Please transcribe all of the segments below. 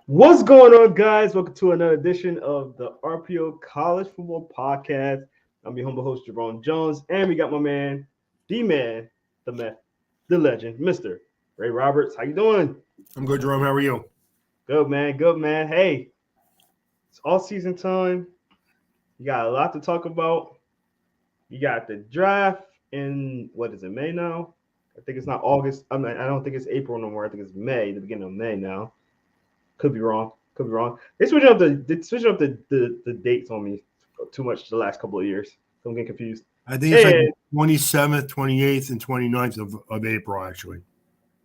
What's going on, guys? Welcome to another edition of the RPO College Football Podcast. I'm your humble host, Jerome Jones, and we got my man, the myth, the legend, Mr. Ray Roberts. How you doing? I'm good, Jerome. How are you? Good, man. Good, man. Hey, it's all season time. You got a lot to talk about. You got the draft in what is it, May now? I think it's not August. I don't think it's April no more. I think it's May, the beginning of May now. Could be wrong. Could be wrong. They switching up the dates on me too much the last couple of years. So I'm getting confused. I think it's like And 27th, 28th, and 29th of April, actually.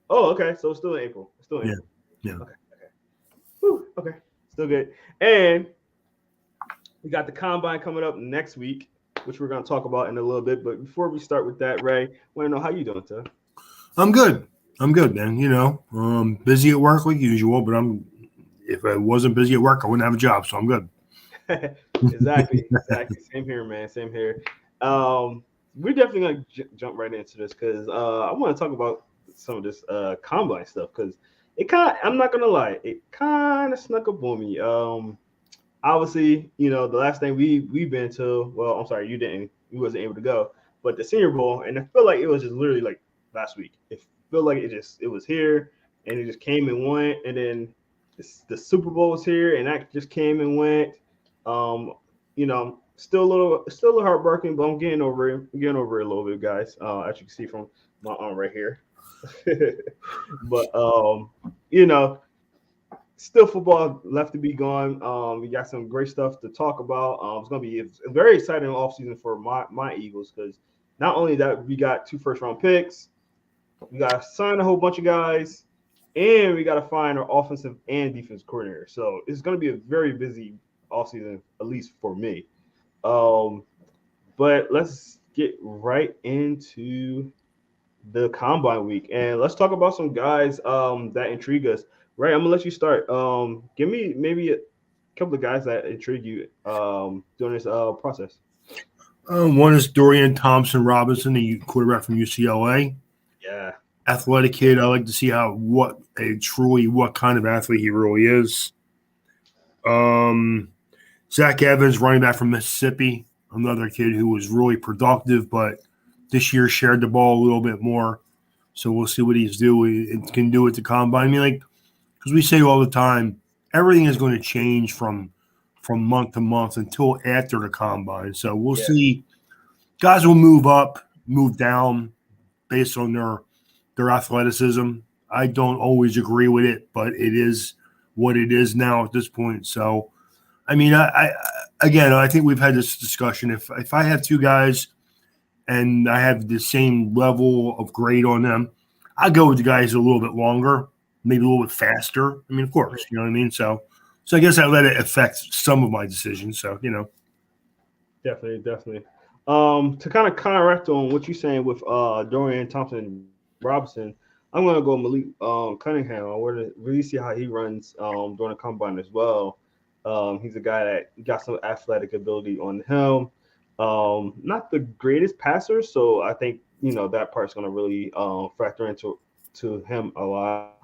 okay, so it's still in April. It's still in Yeah, April. yeah. Okay, okay. Whew, okay. Still good. And we got the combine coming up next week, which we're gonna talk about in a little bit. But before we start with that, Ray, want to know how you doing, sir? I'm good. I'm good, man. Busy at work like usual, but if I wasn't busy at work, I wouldn't have a job, so I'm good. Exactly. Same here, man. Same here. Um, we're definitely gonna jump right into this because I want to talk about some of this combine stuff because it kind. I'm not gonna lie, it kind of snuck up on me. Obviously, the last thing we've been to. Well, I'm sorry, you wasn't able to go, but the Senior Bowl, and I feel like it was just literally like last week. It felt like it was here, and it just came and went, and then the Super Bowl was here, and that just came and went. Um, still a little heartbreaking, but I'm getting over it. I'm getting over it a little bit, guys. As you can see from my arm right here. But you know, still football left to be gone. We got some great stuff to talk about. It's a very exciting offseason for my Eagles because not only that we got two first round picks, we got to sign a whole bunch of guys, and we got to find our offensive and defensive coordinator. So it's going to be a very busy offseason, at least for me. Um, but let's get right into the combine week and let's talk about some guys that intrigue us. Right, I'm gonna let you start. Give me maybe a couple of guys that intrigue you during this process. One is Dorian Thompson Robinson, the quarterback from UCLA. Yeah, Athletic kid. I like to see what kind of athlete he really is. Um, Zach Evans, running back from Mississippi, another kid who was really productive, but this year shared the ball a little bit more. So we'll see what he's doing and can do at the combine. I mean, like, because we say all the time, everything is going to change from month to month until after the combine. So we'll yeah, see. Guys will move up, move down based on their athleticism. I don't always agree with it, but it is what it is now at this point. So I mean, again, I think we've had this discussion. If I have two guys and I have the same level of grade on them, I go with the guys a little bit longer, maybe a little bit faster. I mean, of course, you know what I mean. So I guess I let it affect some of my decisions. So. definitely. To kind of counteract on what you're saying with Dorian Thompson Robinson, I'm gonna go Malik Cunningham. I want to really see how he runs during the combine as well. He's a guy that got some athletic ability on him. Not the greatest passer, so I think that part's gonna really factor into to him a lot.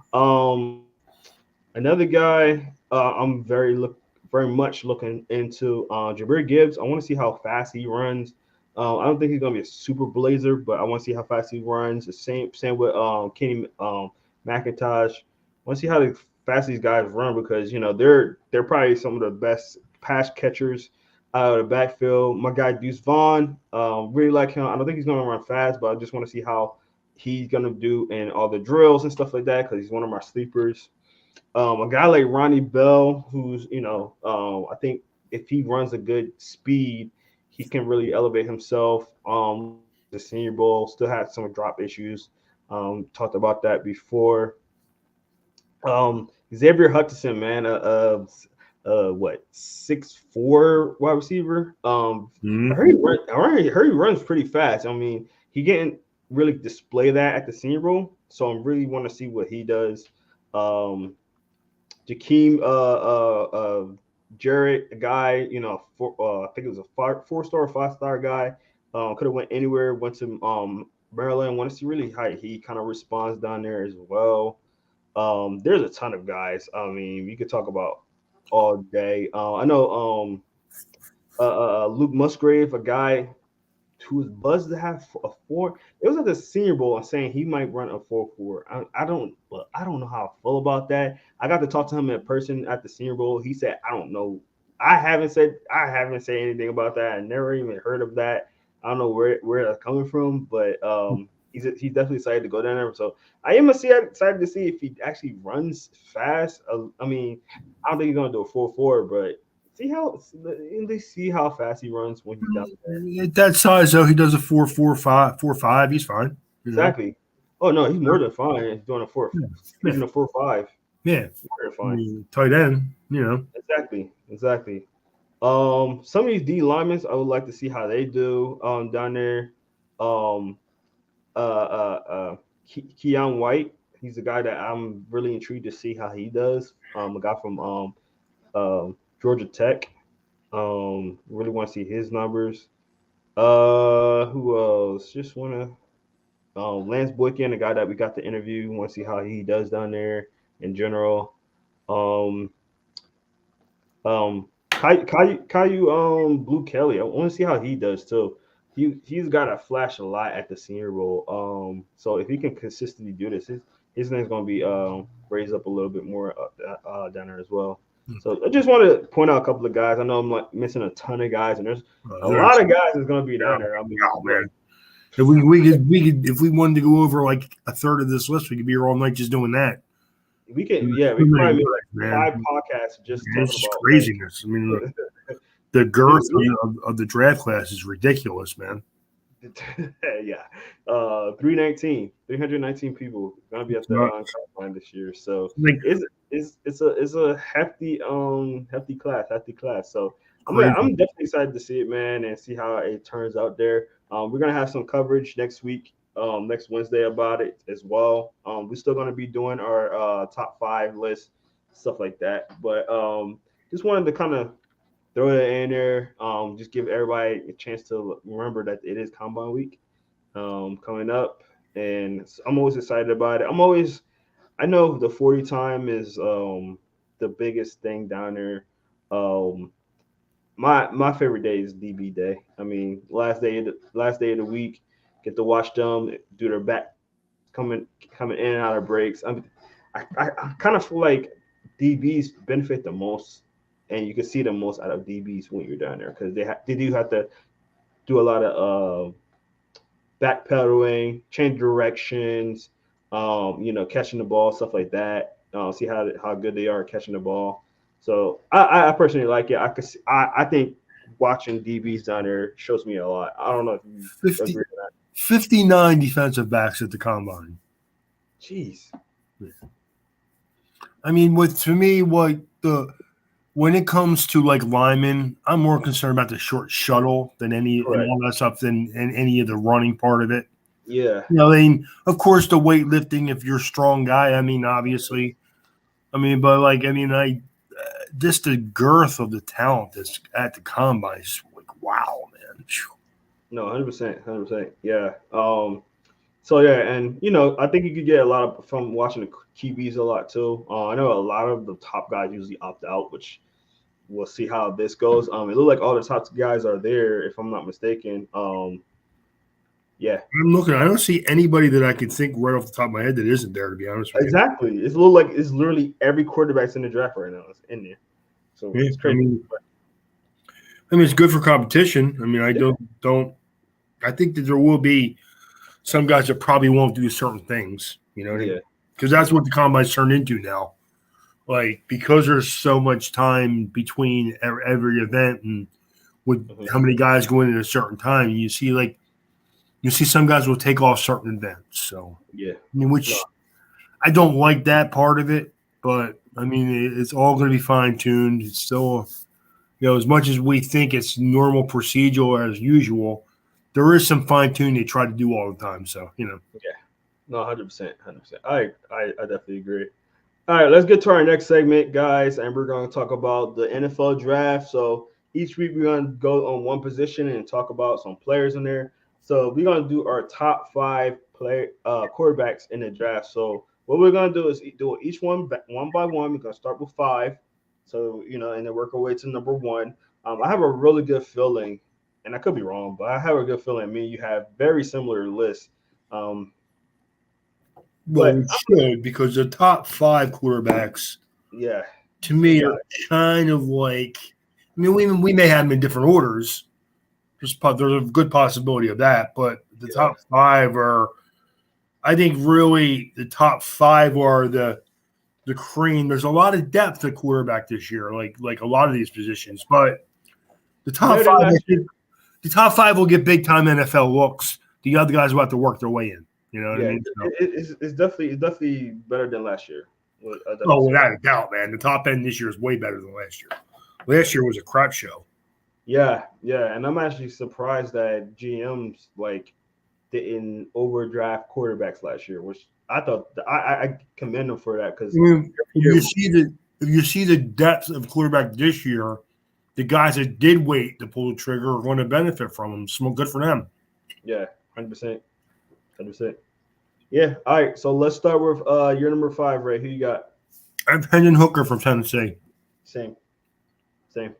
Another guy I'm very much looking into Jabir Gibbs. I want to see how fast he runs. I don't think he's gonna be a super blazer, but I want to see how fast he runs. The same with Kenny McIntosh. I want to see how fast these guys run because they're probably some of the best pass catchers out of the backfield. My guy Deuce Vaughn, really like him. I don't think he's gonna run fast, but I just want to see how he's gonna do in all the drills and stuff like that because he's one of my sleepers. A guy like Ronnie Bell, who's I think if he runs a good speed, he can really elevate himself. The Senior Bowl still had some drop issues. Talked about that before. Xavier Hutchinson, man, what 6'4" wide receiver. Mm-hmm. I heard he runs pretty fast. I mean, he didn't really display that at the Senior Bowl, so I really want to see what he does. Um, Jakeem Jarrett, a guy, I think it was a 4-star or 5-star guy. Could have went anywhere, went to Maryland. Want to see really how he kind of responds down there as well. There's a ton of guys. I mean, we could talk about all day. I know Luke Musgrave, a guy who was buzzed to have a four. It was at the Senior Bowl and saying he might run a 4.4. I don't know how I feel about that. I got to talk to him in person at the Senior Bowl. He said, I don't know. I haven't said anything about that. I never even heard of that. I don't know where that's coming from, but he's definitely excited to go down there. So I am excited to see if he actually runs fast. I mean, I don't think he's gonna do a 4.4, but at least see how fast he runs when he's down there. At that size, though, he does a 4.45, 4.5. He's fine. You know? Exactly. Oh no, he's more than fine. He's doing a four, Yeah. even a 4.5. Yeah. More than I fine. mean, tight end, you know. Exactly. Some of these D linemen, I would like to see how they do down there. Um, Keon White, he's a guy that I'm really intrigued to see how he does. A guy from Georgia Tech. Really want to see his numbers. Who else? Just want to Lance Boykin, a guy that we got to interview. Want to see how he does down there in general. Um, Caillou Blue Kelly. I want to see how he does too. He's got to flash a lot at the Senior Bowl. So if he can consistently do this, his name's gonna be raised up a little bit more down there as well. So I just want to point out a couple of guys. I know I'm like missing a ton of guys, and there's a lot of guys that's gonna be down there. I mean, oh, man. If we if we wanted to go over like a third of this list, we could be here all night just doing that. we could could probably make 5 podcasts just It's talking just about craziness. I mean, the girth of the draft class is ridiculous, man. yeah. 319 people gonna be at the combine this year. So Like, it's a hefty hefty class. So I'm crazy. definitely excited to see it, man, and see how it turns out there. We're gonna have some coverage next week, next Wednesday about it as well. We're still gonna be doing our top 5 list, stuff like that. But just wanted to kind of throw it in there. Just give everybody a chance to remember that it is Combine Week coming up, and I'm always excited about it. I know the 40 time is the biggest thing down there. Um, my favorite day is DB day. I mean, last day of the week, get to watch them do their back coming in and out of breaks. I kind of feel like DBs benefit the most, and you can see the most out of DBs when you're down there because they do have to do a lot of backpedaling, change directions, catching the ball, stuff like that. See how good they are at catching the ball. So I personally like it. I think watching DBs down there shows me a lot. I don't know if you 50, agree with that. 59 defensive backs at the combine. Jeez. I mean, when it comes to like linemen, I'm more concerned about the short shuttle than and all that stuff than any of the running part of it. Yeah. You know, I mean, of course, the weightlifting, if you're a strong guy, I mean, obviously. I mean, but like, I mean, just the girth of the talent that's at the combine is like, wow, man. No, 100%. Yeah. So yeah, and I think you could get a lot from watching the QBs a lot too. I know a lot of the top guys usually opt out, which we'll see how this goes. It looks like all the top guys are there, if I'm not mistaken. Yeah. I'm looking. I don't see anybody that I can think right off the top of my head that isn't there. To be honest with you, exactly. It's a little like it's literally every quarterback's in the draft right now. It's in there, so yeah, it's crazy. I mean, it's good for competition. I mean, I don't. I think that there will be some guys that probably won't do certain things. You know what I mean? Because that's what the combine's turned into now. Like, because there's so much time between every event and with how many guys go in at a certain time, you see some guys will take off certain events. So yeah, I mean, which I don't like that part of it, but I mean, it's all going to be fine tuned. It's still, as much as we think it's normal procedure as usual, there is some fine tuning they try to do all the time. So yeah, no, 100%. I definitely agree. All right, let's get to our next segment, guys, and we're going to talk about the NFL draft. So each week we're going to go on one position and talk about some players in there. So we're going to do our top 5 quarterbacks in the draft. So What we're gonna do is do each one one by one. We're gonna start with five, so and then work our way to number one. I have a really good feeling, and I could be wrong, but I have a good feeling. Me, and you have very similar lists. Um, Well, but we should, because the top five quarterbacks yeah, to we me got are kind of like. I mean, we may have them in different orders. There's a good possibility of that, but the yeah, top five are. I think really the top five are the cream. There's a lot of depth at quarterback this year, like a lot of these positions. But the top better than five, I last year. think, the top five will get big time NFL looks. The other guys will have to work their way in. You know what I Yeah, mean? So, it's definitely better than last year. I definitely oh, say that. without a doubt, man. The top end this year is way better than last year. Last year was a crap show. Yeah, yeah, and I'm actually surprised that GMs like didn't overdraft quarterbacks last year, which I thought I commend them for that I because mean, year, if you see the depth of quarterback this year, the guys that did wait to pull the trigger are going to benefit from them. So good for them. yeah, 100%, 100%. Yeah, all right. So let's start with your number five, Ray. Who you got? I have Hendon Hooker from Tennessee. Same, same.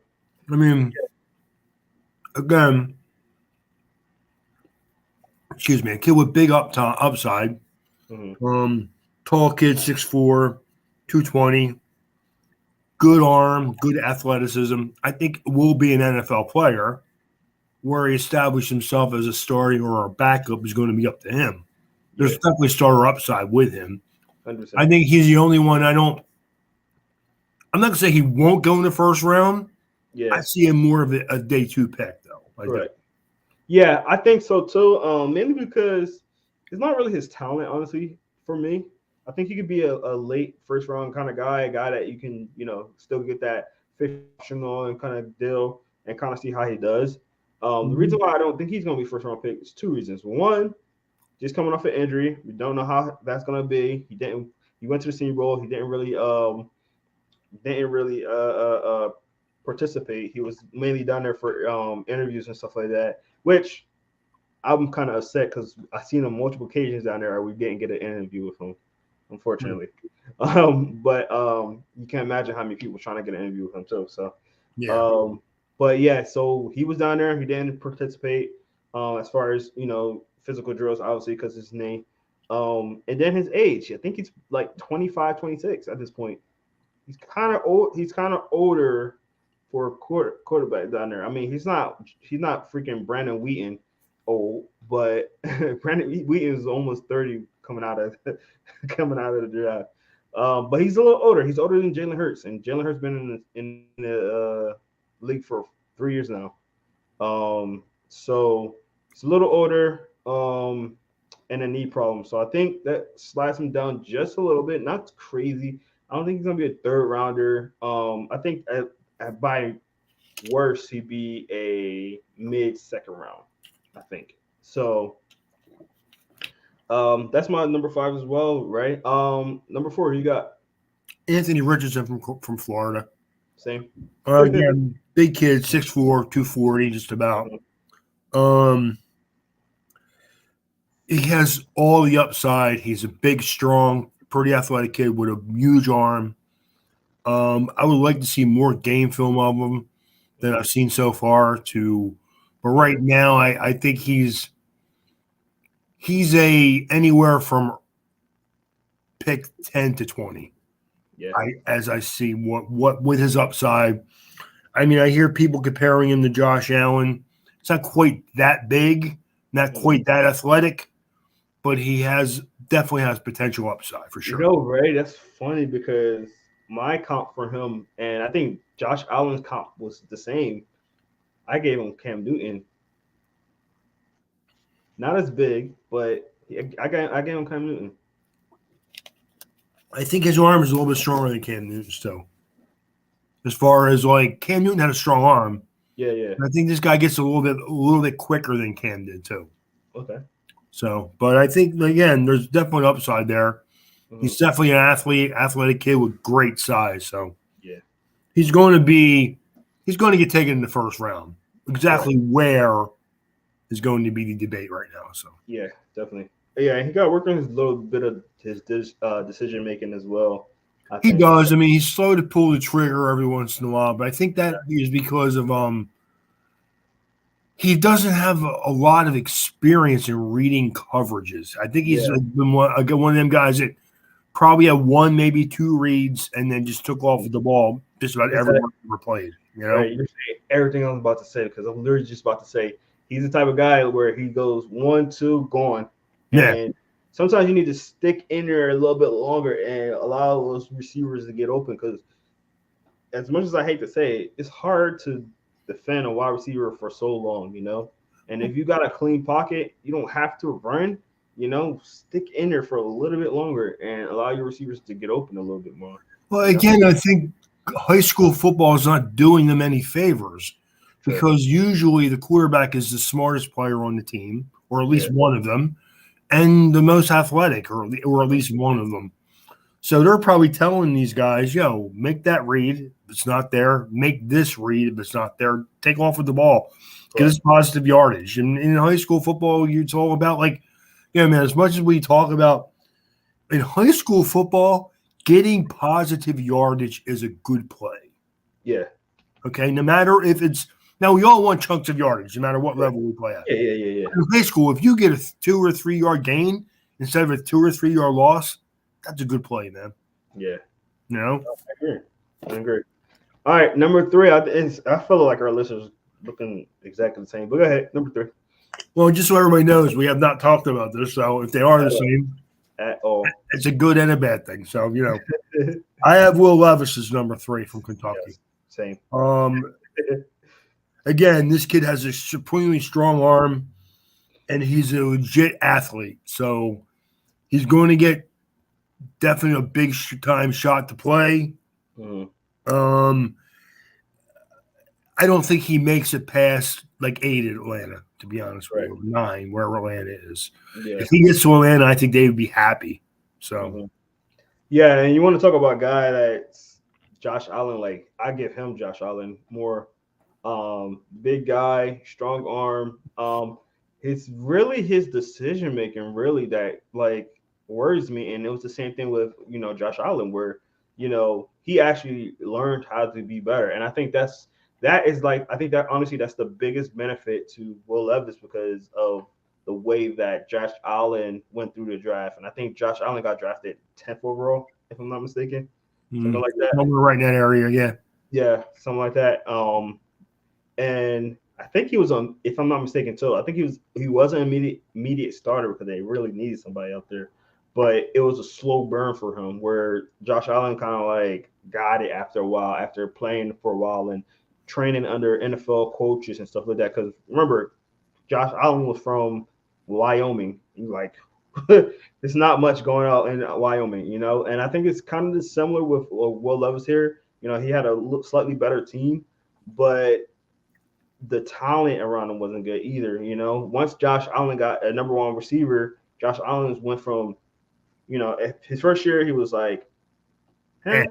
I mean, again, excuse me, a kid with big upside. Hmm. Tall kid, 6'4", 220, good arm, good athleticism. I think will be an NFL player. Where he established himself as a starting or a backup is going to be up to him. There's Yeah, definitely starter upside with him. I 100%. think he's the only one I don't. I'm not going to say he won't go in the first round. I Yeah, see him more of a day two pick, though. Like that. correct. Yeah, I think so too. Mainly because it's not really his talent, honestly, for me. I think he could be a late first round kind of guy, a guy that you can, still get that fish option on kind of deal and kind of see how he does. The reason Mhm. why I don't think he's going to be first round pick is two reasons. One, just coming off an injury, we don't know how that's going to be. He went to the Senior Bowl. He didn't really participate. He was mainly down there for interviews and stuff like that, which I'm kind of upset because I seen him multiple occasions down there. We didn't get an interview with him, unfortunately. But you can't imagine how many people trying to get an interview with him too. So, Yeah. but yeah, so he was down there. He didn't participate as far as physical drills, obviously because his name. And then his age. I think he's like 25, 26 at this point. He's kind of old. He's kind of older for a quarterback down there. I mean, he's not freaking Brandon Wheaton old, but Brandon Wheaton is almost 30 coming out of the draft. But he's a little older. He's older than Jalen Hurts, and Jalen Hurts been in the league for 3 years now. So it's a little older. And a knee problem. So I think that slides him down just a little bit. Not crazy. I don't think he's gonna be a third rounder. I think by worst he'd be a mid second round. I think so. That's my number five as well, right? Number four, you got Anthony Richardson from Florida. same. Again, big kid, 6'4", 240, just about. Um, he has all the upside. He's a big, strong, pretty athletic kid with a huge arm. I would like to see more game film of him than I've seen so far. But right now, I think he's a anywhere from pick 10 to 20. Yeah. As I see what with his upside. I mean, I hear people comparing him to Josh Allen. It's not quite that big, not quite that athletic, but he definitely has potential upside for sure. Ray, that's funny because my comp for him, and I think Josh Allen's comp was the same. I gave him Cam Newton. Not as big, but I gave him Cam Newton. I think his arm is a little bit stronger than Cam Newton's too. As far as like Cam Newton had a strong arm. Yeah, yeah. I think this guy gets a little bit quicker than Cam did too. Okay. So, but I think again, there's definitely upside there. Mm-hmm. He's definitely an athletic kid with great size. So yeah, he's going to get taken in the first round. Exactly where is going to be the debate right now. So yeah, definitely. Yeah, he got to work on his little bit of his decision making as well. I He think. does. I mean, he's slow to pull the trigger every once in a while, but I think that is because of he doesn't have a lot of experience in reading coverages. I think he's Yeah, been one of them guys that probably had one, maybe two reads, and then just took off with the ball just about is that everyone ever played. You know? right? You're saying everything I was about to say because I'm literally just about to say he's the type of guy where he goes 1, 2, gone, Yeah. and sometimes you need to stick in there a little bit longer and allow those receivers to get open because as much as I hate to say it, it's hard to defend a wide receiver for so long, you know. And if you got a clean pocket, you don't have to run. You know, stick in there for a little bit longer and allow your receivers to get open a little bit more. Well, You know, again, I think high school football is not doing them any favors true. because usually the quarterback is the smartest player on the team, or at Yeah, least one of them, and the most athletic, or at least one of them. So they're probably telling these guys, yo, make that read. If it's not there, make this read. If it's not there, take off with the ball. Get us correct. positive yardage. And in high school football, it's all about like, yeah, man, as much as we talk about in high school football, getting positive yardage is a good play. Yeah, Okay. No matter if it's now we all want chunks of yardage, no matter what yeah, level we play at. yeah. In high school, if you get a 2 or 3 yard gain instead of a 2 or 3 yard loss, that's a good play, man. Yeah. You know? I agree. I agree. All right, number three. I feel like our listeners looking exactly the same. But go ahead, number three. Well, just so everybody knows, we have not talked about this. So if they are the same, At all. it's a good and a bad thing. So, I have Will Levis as number 3 from Kentucky. Yes, same. Um, Again, this kid has a supremely strong arm and he's a legit athlete. So he's going to get definitely a big time shot to play. Mhm. Um, I don't think he makes it past like 8 at Atlanta, to be honest with Right. you, 9, where Atlanta is. Yeah. If he gets to Atlanta, I think they would be happy. So, Mhm. Yeah, and you want to talk about a guy that's Josh Allen? Like I give him Josh Allen more. Big guy, strong arm. It's really his decision making really that like worries me. And it was the same thing with Josh Allen, where he actually learned how to be better. And I think that is like I think that honestly that's the biggest benefit to Will Levis because of the way that Josh Allen went through the draft. And I think Josh Allen got drafted 10th overall, if I'm not mistaken, something like that. somewhere right in that area, yeah. Yeah, something like that. And I think he was on, if I'm not mistaken, too. I think he was an immediate starter because they really needed somebody out there. But it was a slow burn for him where Josh Allen kind of like got it after a while, after playing for a while and training under NFL coaches and stuff like that. Because remember, Josh Allen was from Wyoming. Like, there's not much going on in Wyoming. And I think it's kind of similar with Will Levis here. He had a slightly better team, but the talent around him wasn't good either. Once Josh Allen got a number one receiver, Josh Allen went from, his first year he was like, Eh,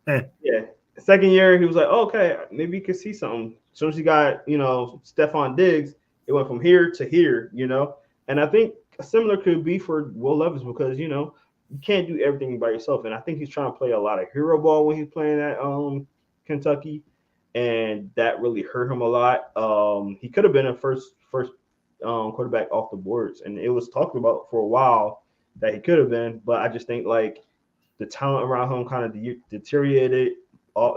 huh, eh. yeah. Second year he was like, oh, okay, maybe you could see something. As soon as he got, Stephon Diggs, it went from here to here. And I think similar could be for Will Levis because you can't do everything by yourself. And I think he's trying to play a lot of hero ball when he's playing at Kentucky and that really hurt him a lot. He could have been a first quarterback off the boards, and it was talked about for a while that he could have been, but I just think like the talent around him kind of deteriorated.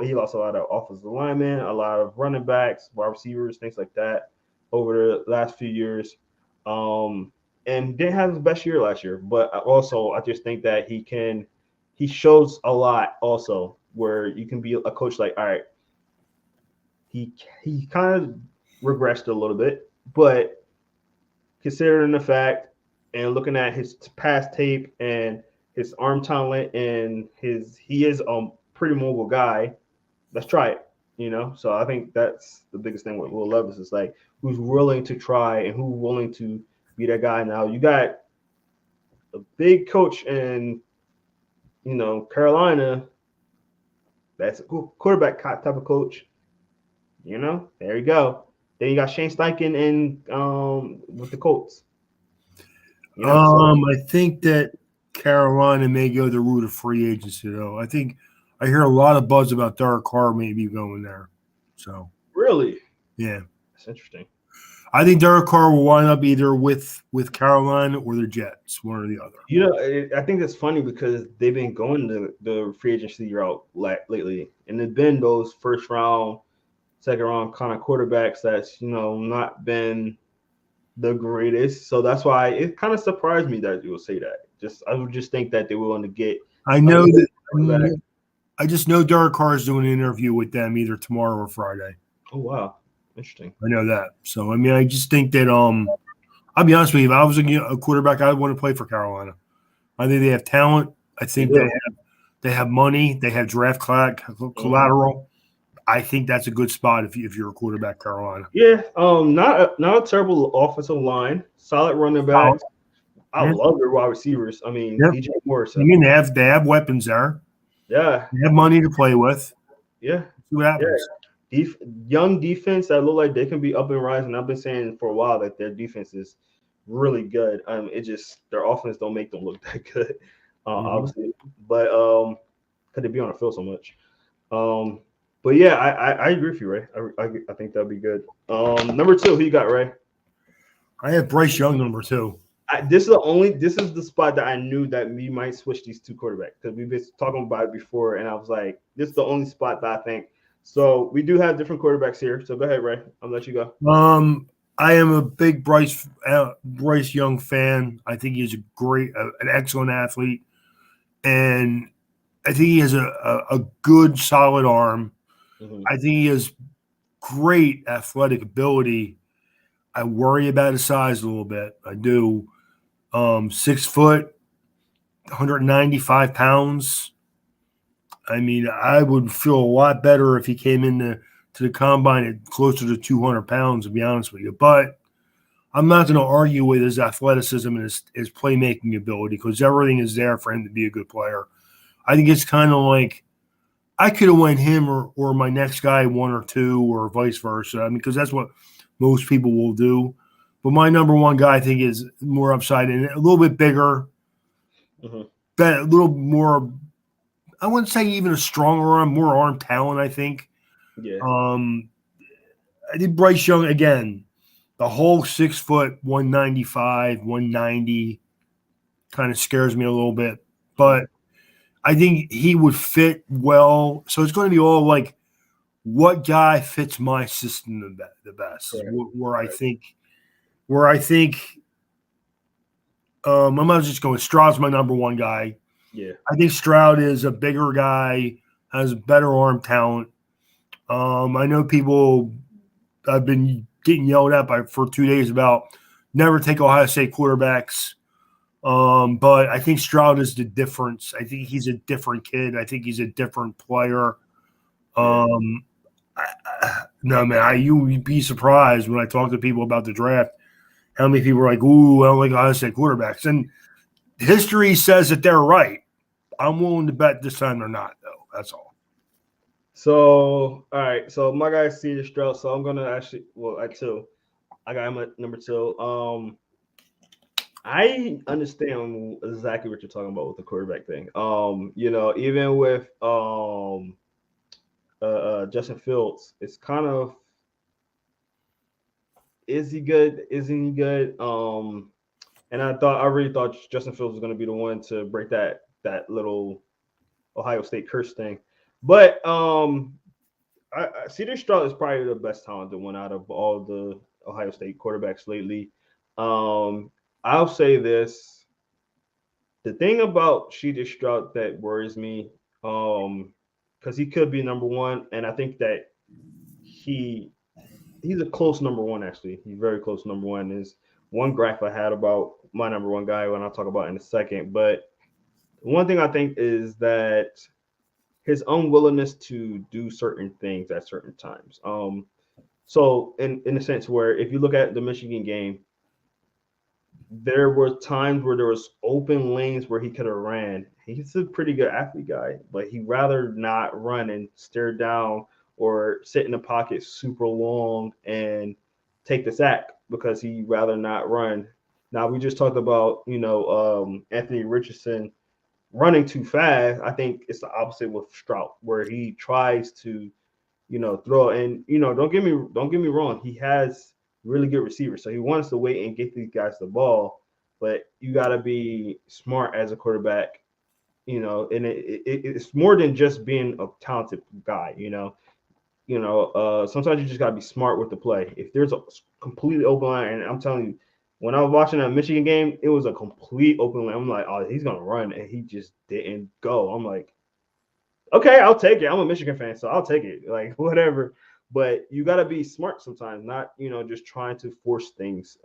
He lost a lot of offensive linemen, a lot of running backs, wide receivers, things like that over the last few years. And didn't have his best year last year, but also I just think that he shows a lot also where you can be a coach like, all right, he kind of regressed a little bit, but considering the fact and looking at his past tape and his arm talent and he is a pretty mobile guy. Let's try it. So I think that's the biggest thing with Will Levis is like who's willing to try and who's willing to be that guy. Now you got a big coach in Carolina. That's a quarterback type of coach. There you go. Then you got Shane Steichen and with the Colts. You know, so I think that Carolina may go the route of free agency, though. I think I hear a lot of buzz about Derek Carr maybe going there. So really, yeah, that's interesting. I think Derek Carr will wind up either with Carolina or the Jets, one or the other. You know, I think it's funny because they've been going the free agency route lately, and it's been those first round, second round kind of quarterbacks that's not been the greatest. So that's why it kind of surprised me that you would say that. Just I would just think that they were going to get I a know good that. quarterback. I just know Derek Carr is doing an interview with them either tomorrow or Friday. Oh wow, interesting. I know that. So I mean, I just think that I'll be honest with you. If I was a quarterback, I'd want to play for Carolina. I think they have talent. I They think do. they have money. They have draft Mhm. collateral. I think that's a good spot if you're a quarterback, Carolina. Yeah, not a terrible offensive line, solid running Solid. backs. I Yeah. love their wide receivers. I mean, Yeah. DJ Morris. I I mean, mean, they have weapons there. yeah, They have money to play with. yeah, See what yeah. happens. Young defense that look like they can be up and rising. I've been saying for a while that their defense is really good. It just their offense don't make them look that good, Mhm. obviously. But could they be on the field so much? Um, but yeah, I agree with you, Ray. I think that'd be good. Number two, who you got, Ray? I have Bryce Young number two. This is the spot that I knew that we might switch these two quarterbacks because we've been talking about it before, and I was like, this is the only spot that I think. So we do have different quarterbacks here. So go ahead, Ray. I'll let you go. I am a big Bryce Young fan. I think he's an excellent athlete, and I think he has a good, solid arm. Hmm. I think he has great athletic ability. I worry about his size a little bit. I do. 6 foot, 195 pounds. I mean, I would feel a lot better if he came to the combine at closer to 200 pounds, to be honest with you. But I'm not going to argue with his athleticism and his playmaking ability because everything is there for him to be a good player. I think it's kind of like I could have went him or my next guy one or two or vice versa. I mean, because that's what most people will do. But my number one guy, I think, is more upside and a little bit bigger, Hmm. a little more. I wouldn't say even a stronger arm, more arm talent. I think. Yeah. Um, I think Bryce Young again. The whole 6 foot, 195, 190 kind of scares me a little bit, but Hmm. I think he would fit well. So it's going to be all like what guy fits my system the best. Correct. Correct. Where I think I'm not just going. Stroud's my number one guy. Yeah. I think Stroud is a bigger guy, has better arm talent. I know people. I've been getting yelled at for 2 days about never take Ohio State quarterbacks. But I think Stroud is the difference. I think he's a different kid. I think he's a different player. Yeah. Um, no, man, you'd be surprised when I talk to people about the draft how many people are like, "Ooh, I don't like Ohio State quarterbacks," and history says that they're right. I'm willing to bet this time they're not, though. That's all. So all right. So my guy is CJ Stroud. So I'm gonna actually at two. I got him at number two. I understand exactly what you're talking about with the quarterback thing. Even with Justin Fields, it's kind of is he good? Isn't he good? And I really thought Justin Fields was going to be the one to break that little Ohio State curse thing. But CJ Stroud is probably the best talented one out of all the Ohio State quarterbacks lately. Um, I'll say this: the thing about CJ Stroud that worries me, because he could be number one, and I think that he he's a close number one actually. He's very close number one. Is one graph I had about my number one guy when I'll talk about in a second. But one thing I think is that his unwillingness to do certain things at certain times. So in a sense where if you look at the Michigan game, there were times where there was open lanes where he could have ran. He's a pretty good athlete guy, but he rather not run and stare down or sit in the pocket super long and take the sack because he rather not run. Now we just talked about Anthony Richardson running too fast. I think it's the opposite with Stroud, where he tries to throw. And don't get me wrong, he has really good receivers, so he wants to wait and get these guys the ball. But you got to be smart as a quarterback, and it's more than just being a talented guy. Sometimes you just got to be smart with the play. If there's a completely open line, and I'm telling you, when I was watching that Michigan game, it was a complete open line. I'm like, oh, he's gonna run, and he just didn't go. I'm like, okay, I'll take it. I'm a Michigan fan, so I'll take it. Like whatever. But you got to be smart sometimes, not just trying to force things.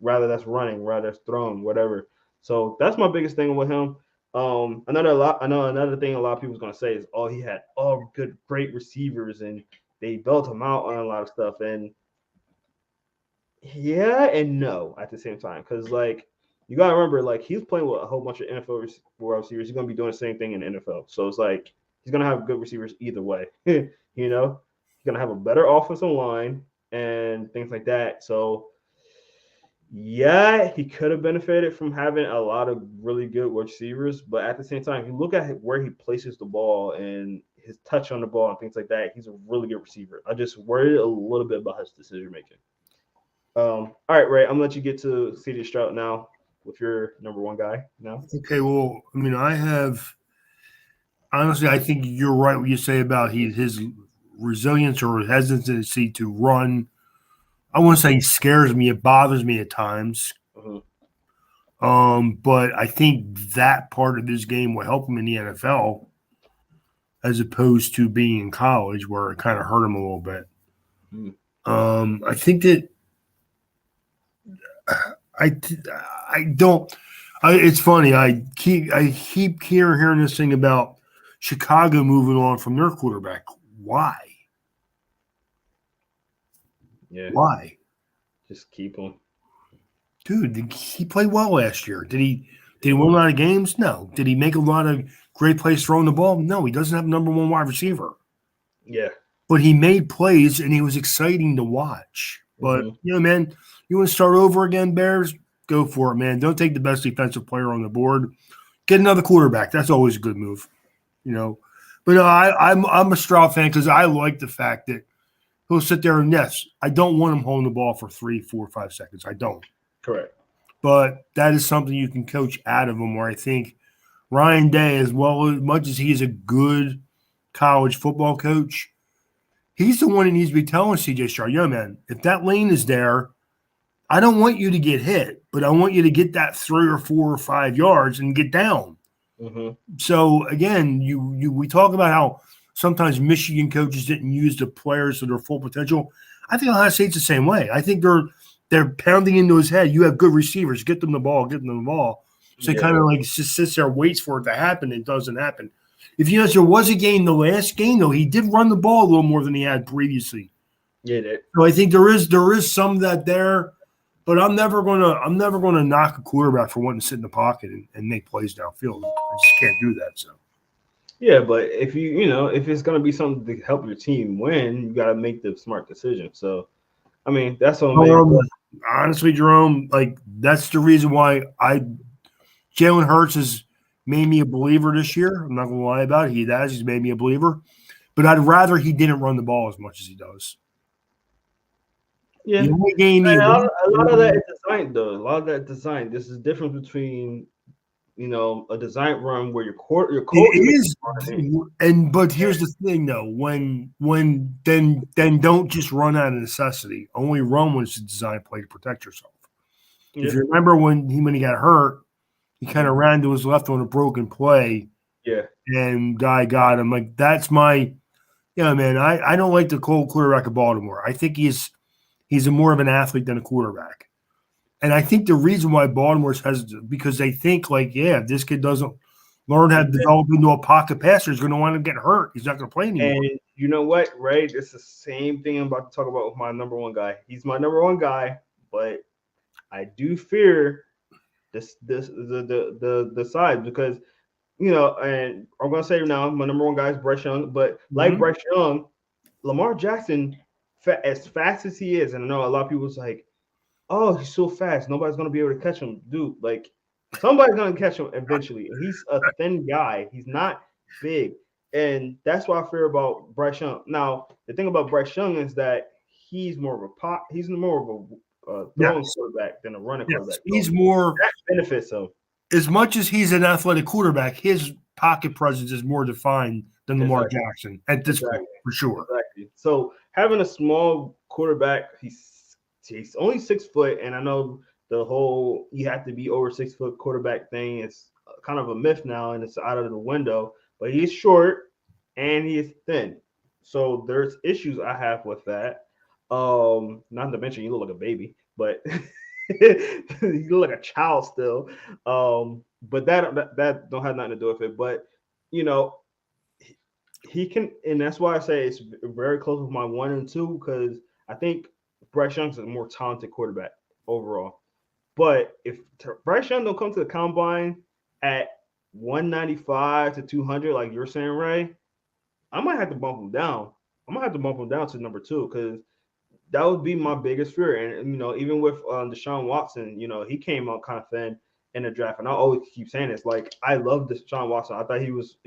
Rather that's running, rather that's throwing, whatever. So that's my biggest thing with him. I know another thing a lot of people's gonna say is, oh, he had all good, great receivers, and they built him out on a lot of stuff. And yeah, and no at the same time, because like you gotta remember, like he's playing with a whole bunch of NFL receivers. He's gonna be doing the same thing in the NFL. So it's like he's gonna have good receivers either way. He's gonna have a better offensive line and things like that. So yeah, he could have benefited from having a lot of really good receivers, but at the same time, if you look at where he places the ball and his touch on the ball and things like that, he's a really good receiver. I just worried a little bit about his decision making. All right, Ray, I'm gonna let you get to CJ Stroud now with your number one guy now. Okay, well, I mean, honestly, I think you're right what you say about his resilience or hesitancy to run. I wouldn't say it scares me; it bothers me at times. Uh-huh. But I think that part of this game will help him in the NFL, as opposed to being in college, where it kind of hurt him a little bit. I think that I don't. It's funny. I keep hearing this thing about Chicago moving on from their quarterback. Why? Yeah. Why? Just keep him. Dude, he played well last year. Did he win a lot of games? No. Did he make a lot of great plays throwing the ball? No. He doesn't have number one wide receiver. Yeah. But he made plays and he was exciting to watch. But man, you want to start over again, Bears? Go for it, man. Don't take the best defensive player on the board. Get another quarterback. That's always a good move. But no, I'm a Stroud fan because I like the fact that he'll sit there and yes, I don't want him holding the ball for 3, 4, 5 seconds. I don't. Correct. But that is something you can coach out of him. Where I think Ryan Day, as much as he is a good college football coach, he's the one that needs to be telling CJ Stroud, yo, man, if that lane is there, I don't want you to get hit, but I want you to get that 3 or 4 or 5 yards and get down. So again, we talk about how sometimes Michigan coaches didn't use the players to their full potential. I think Ohio State's the same way. I think they're pounding into his head. You have good receivers, get them the ball. So he kind of like just sits there, waits for it to happen. It doesn't happen. If you notice, there was a game, the last game though, he did run the ball a little more than he had previously. Yeah. So I think there is some of that there. But I'm never gonna knock a quarterback for wanting to sit in the pocket and make plays downfield. I just can't do that. So yeah, but if if it's gonna be something to help your team win, you gotta make the smart decision. So I mean that's what honestly, Jerome, like that's the reason why Jalen Hurts has made me a believer this year. I'm not gonna lie about it. He's made me a believer. But I'd rather he didn't run the ball as much as he does. Yeah, a lot of that is designed though. A lot of that design. This is different between a design run where your coach is, but here's the thing though. When then don't just run out of necessity. Only run when it's a design play to protect yourself. Yeah. If you remember when he got hurt, he kind of ran to his left on a broken play. Yeah, and guy got him. Like that's my, man. I don't like the cold quarterback of Baltimore. I think he's more of an athlete than a quarterback. And I think the reason why Baltimore's hesitant because they think if this kid doesn't learn how to develop into a pocket passer, he's going to want to get hurt. He's not going to play anymore. And you know what, Ray? It's the same thing I'm about to talk about with my number one guy. He's my number one guy, but I do fear the side because and I'm going to say now my number one guy is Bryce Young, but like Bryce Young, Lamar Jackson, as fast as he is, and I know a lot of people's like, oh, he's so fast, nobody's gonna be able to catch him, dude. Like somebody's gonna catch him eventually. And he's a thin guy. He's not big, and that's what I fear about Bryce Young. Now, the thing about Bryce Young is that he's more of a pop. He's more of a throwing Yes. quarterback than a running Yes. quarterback. So He's more, that benefits him. as much as he's an athletic quarterback, his pocket presence is more defined than Lamar Exactly. Jackson at this point, Exactly. for sure. Exactly. So having a small quarterback, he's only 6 foot, and I know the whole you have to be over 6 foot quarterback thing is kind of a myth now, and it's out of the window. But he's short and he is thin, so there's issues I have with that. Not to mention you look like a baby, but you look like a child still. But that don't have nothing to do with it. But you know, he can, and that's why I say it's very close with my 1 and 2 because I think Bryce Young's a more talented quarterback overall. But if Bryce Young don't come to the combine at 195 to 200, like you're saying, Ray, I might have to bump him down. I might have to bump him down to number 2 because that would be my biggest fear. And even with Deshaun Watson, he came out kind of thin in the draft, and I always keep saying this. Like I love Deshaun Watson. I thought he was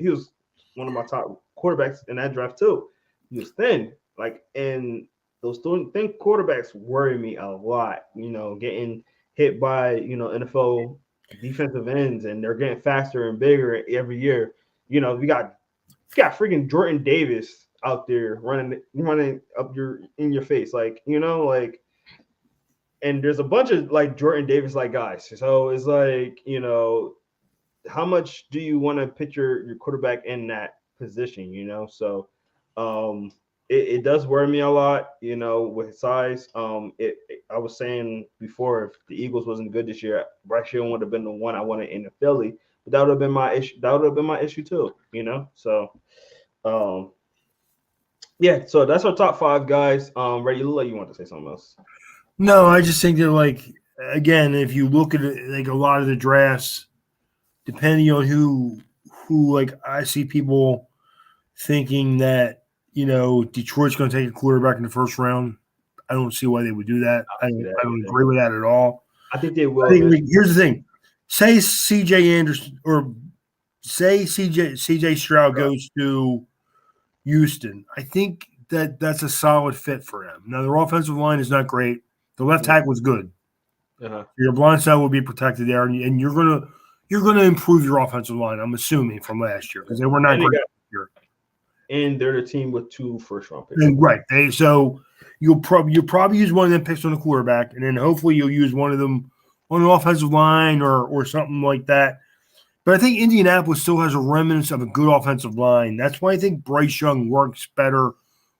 one of my top quarterbacks in that draft too. He was thin, like, and those thin quarterbacks worry me a lot. Getting hit by NFL defensive ends, and they're getting faster and bigger every year. We got freaking Jordan Davis out there running up in your face, like, and there's a bunch of like Jordan Davis like guys. So it's like, how much do you want to put your quarterback in that position? So it does worry me a lot, with his size. I was saying before, if the Eagles wasn't good this year, Bryce Young would have been the one I wanted in the Philly. But that would have been my issue. That would have been my issue too, So um yeah, so that's our top 5 guys. Ray, you look like you want to say something else. No, I just think that, like, again, if you look at it, like a lot of the drafts, depending on who, like, I see people thinking that, Detroit's going to take a quarterback in the first round. I don't see why they would do that. I don't agree with that at all. I think they will. I think, like, here's the thing. Say CJ Anderson or say CJ Stroud goes to Houston. I think that's a solid fit for him. Now, their offensive line is not great. The left tackle was good. Uh-huh. Your blind side will be protected there, and you're gonna improve your offensive line. I'm assuming from last year because they were not great this year. And they're the team with 2 first-round picks. And, right. So you'll probably use one of them picks on the quarterback, and then hopefully you'll use one of them on the offensive line or something like that. But I think Indianapolis still has a remnants of a good offensive line. That's why I think Bryce Young works better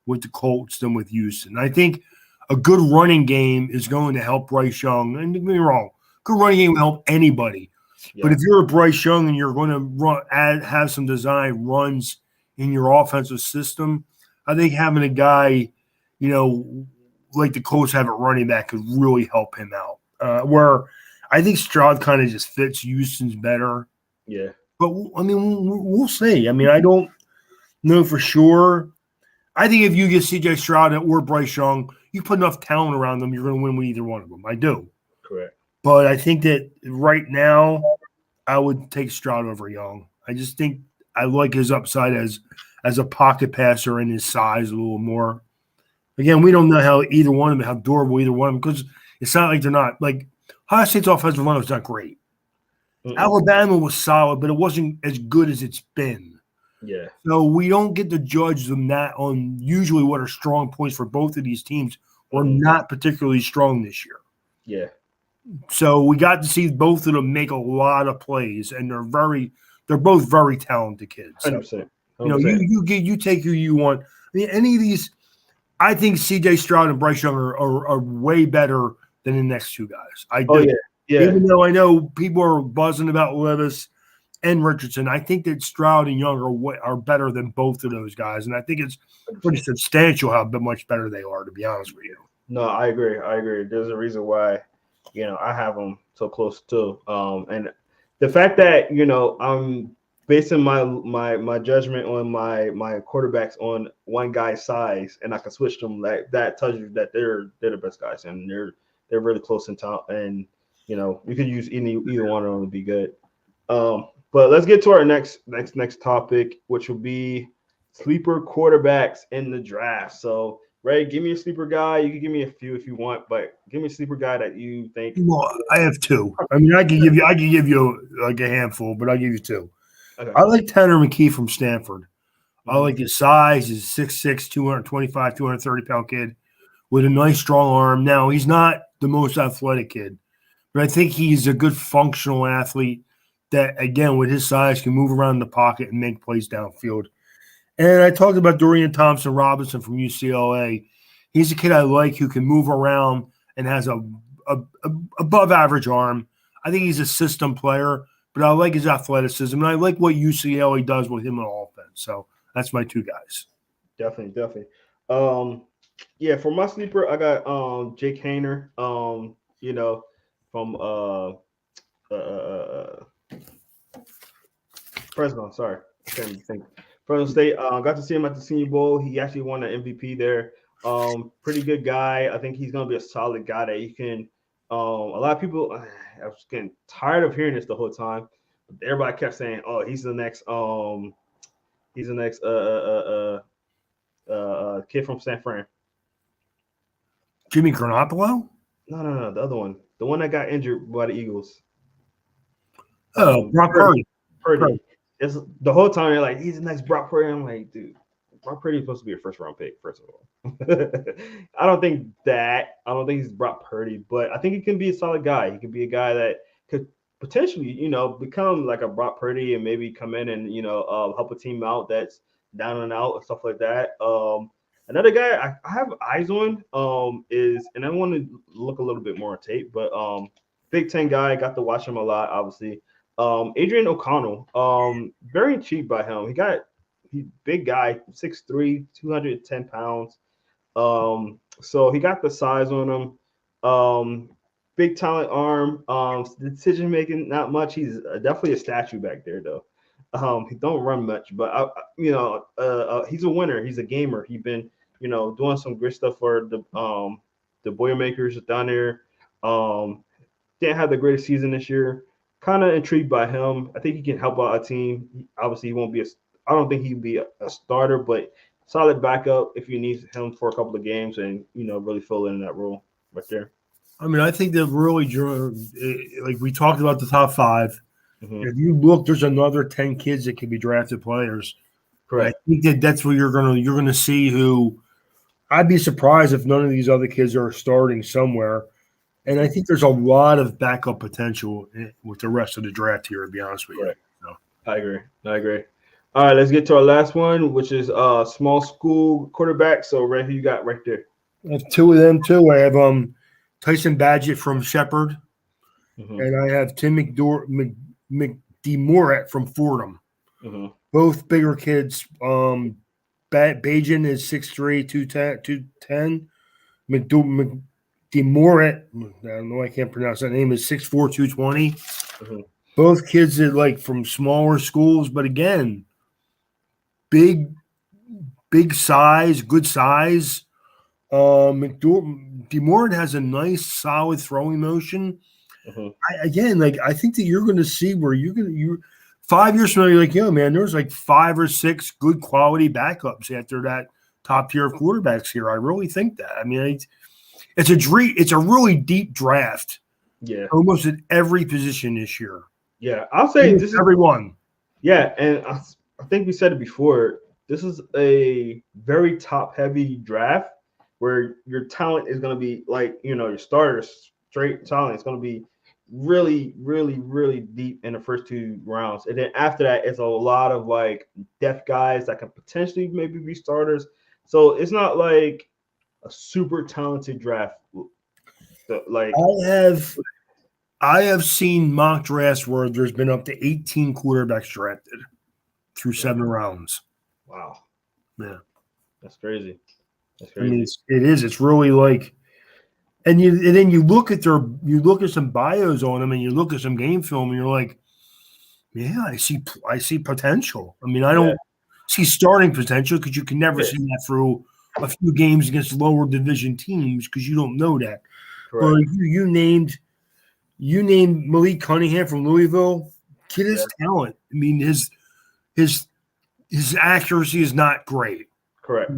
with the Colts than with Houston. I think a good running game is going to help Bryce Young. And don't get me wrong, good running game will help anybody. Yeah. But if you're a Bryce Young and you're going to have some design runs in your offensive system, I think having a guy, like the Colts have a running back could really help him out. Where I think Stroud kind of just fits Houston's better. Yeah. But, I mean, we'll see. I mean, I don't know for sure. I think if you get C.J. Stroud or Bryce Young, you put enough talent around them, you're going to win with either one of them. I do. Correct. But I think that right now, I would take Stroud over Young. I just think I like his upside as a pocket passer and his size a little more. Again, we don't know how either one of them, how durable either one of them, because it's not like they're not. Like, Ohio State's offensive line was not great. Mm-mm. Alabama was solid, but it wasn't as good as it's been. Yeah. So we don't get to judge them that on usually what are strong points for both of these teams were not particularly strong this year. Yeah. So we got to see both of them make a lot of plays, and they're both very talented kids. So, 100%. You take who you want. I mean, any of these, I think C.J. Stroud and Bryce Young are way better than the next 2 guys. I do. Oh, yeah. Even though I know people are buzzing about Levis and Richardson, I think that Stroud and Young are better than both of those guys, and I think it's pretty substantial how much better they are, to be honest with you. No, I agree. There's a reason why, I have them so close too. And the fact that I'm basing my judgment on my quarterbacks on one guy's size, and I can switch them, that tells you that they're the best guys, and they're really close in time, and you could use either one of them to be good. But let's get to our next topic, which will be sleeper quarterbacks in the draft. So, Ray, give me a sleeper guy. You can give me a few if you want, but give me a sleeper guy that you think. Well, I have two. I mean, I can give you like a handful, but I'll give you two. Okay. I like Tanner McKee from Stanford. I Mhm. like his size. He's 6'6", 225, 230-pound kid with a nice strong arm. Now, he's not the most athletic kid, but I think he's a good functional athlete that, again, with his size, can move around the pocket and make plays downfield. And I talked about Dorian Thompson-Robinson from UCLA. He's a kid I like who can move around and has a above average arm. I think he's a system player, but I like his athleticism, and I like what UCLA does with him on offense. So that's my two guys. Definitely. Yeah, for my sleeper, I got Jake Hayner. From Fresno. Sorry, I can't think. Fresno State. Got to see him at the Senior Bowl. He actually won the MVP there. Pretty good guy. I think he's gonna be a solid guy that you can. A lot of people. I was getting tired of hearing this the whole time. Everybody kept saying, "Oh, he's the next. He's the next. Kid from San Fran." Jimmy Garoppolo? No, the other one, the one that got injured by the Eagles. Oh, Brock Purdy. Purdy. It's the whole time they're like, he's the next Brock Purdy. I'm like, dude, Brock Purdy is supposed to be a first round pick, first of all. I don't think he's Brock Purdy, but I think he can be a solid guy. He could be a guy that could potentially, become like a Brock Purdy and maybe come in and, help a team out that's down and out and stuff like that. Another guy I have eyes on is, and I want to look a little bit more on tape, but Big Ten guy, got to watch him a lot, obviously. Adrian O'Connell, very intrigued by him. He big guy, 6'3", 210 pounds. So he got the size on him. Big talent arm. Decision making, not much. He's definitely a statue back there, though. He don't run much, but he's a winner. He's a gamer. He's been, doing some great stuff for the Boilermakers down there. Didn't have the greatest season this year. Kind of intrigued by him. I think he can help out a team. Obviously, he won't be I don't think he'd be a starter, but solid backup if you need him for a couple of games and really fill in that role right there. I mean, I think they've really like we talked about the top five. Mm-hmm. If you look, there's another 10 kids that can be drafted players. Correct. I think that's where you're gonna see who. I'd be surprised if none of these other kids are starting somewhere. And I think there's a lot of backup potential with the rest of the draft here, to be honest with you. So. I agree. All right, let's get to our last one, which is small school quarterback. So, Ray, who you got right there? I have two of them, too. I have Tyson Badgett from Shepherd, and I have Tim McDemoret from Fordham. Both bigger kids. Bajan is 6'3", 210. DeMoret, I don't know, I can't pronounce that name, is 6'4", 220. Both kids are from smaller schools, but again, big size, good size. DeMoret has a nice, solid throwing motion. I think that you're going to see where you 5 years from now, you're like, yo, man, there's 5 or 6 good quality backups after that top tier of quarterbacks here. I really think that. I mean, it's a really deep draft. Yeah. Almost at every position this year. Yeah. I'll say this is everyone. Yeah. And I think we said it before. This is a very top heavy draft where your talent is going to be your starters straight talent is going to be really, really, really deep in the first 2 rounds. And then after that, it's a lot of depth guys that can potentially maybe be starters. So it's not like a super talented draft. I have seen mock drafts where there's been up to 18 quarterbacks drafted through 7 rounds. Wow. Yeah. That's crazy. I mean, it is. It's really and then you look at some bios on them and you look at some game film and you're like, yeah, I see potential. I mean, I don't see starting potential because you can never see that through a few games against lower division teams because you don't know that. Correct. You named Malik Cunningham from Louisville. Kid has talent. I mean, his accuracy is not great. Correct.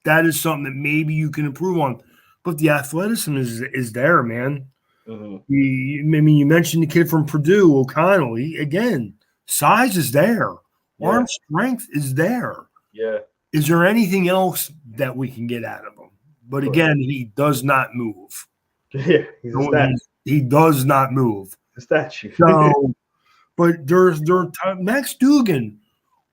That is something that maybe you can improve on, but the athleticism is there, man. Mm-hmm. You mentioned the kid from Purdue, O'Connell. Again, size is there. Yeah. Arm strength is there. Yeah. Is there anything else that we can get out of him? But again, he does not move. Yeah, he's a statue. He does not move. A statue. So, but Max Dugan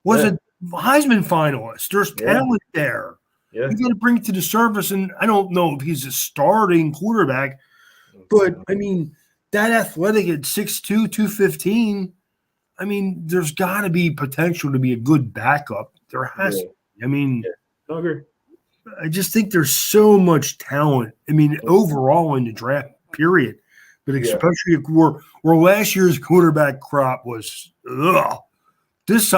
was a Heisman finalist. There's talent there. Yeah. You got to bring it to the surface, and I don't know if he's a starting quarterback, but I mean that athletic at 6'2", 215. I mean, there's got to be potential to be a good backup. There has to be. I mean, I agree. I just think there's so much talent. I mean, overall in the draft period, but especially where last year's quarterback crop was, this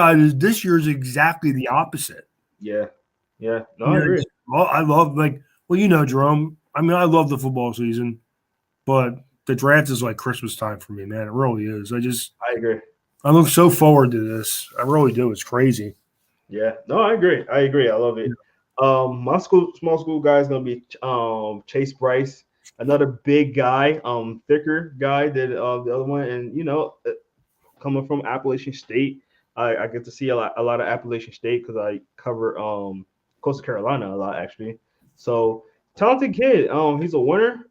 year is exactly the opposite. Yeah. Yeah. No, I agree. I love Jerome. I mean, I love the football season, but the draft is like Christmas time for me, man. It really is. I agree. I look so forward to this. I really do. It's crazy. Yeah. No, I agree. I love it. My small school guy is gonna be Chase Bryce, another big guy, thicker guy than the other one, and coming from Appalachian State, I get to see a lot of Appalachian State because I cover Coastal Carolina a lot actually. So talented kid. He's a winner.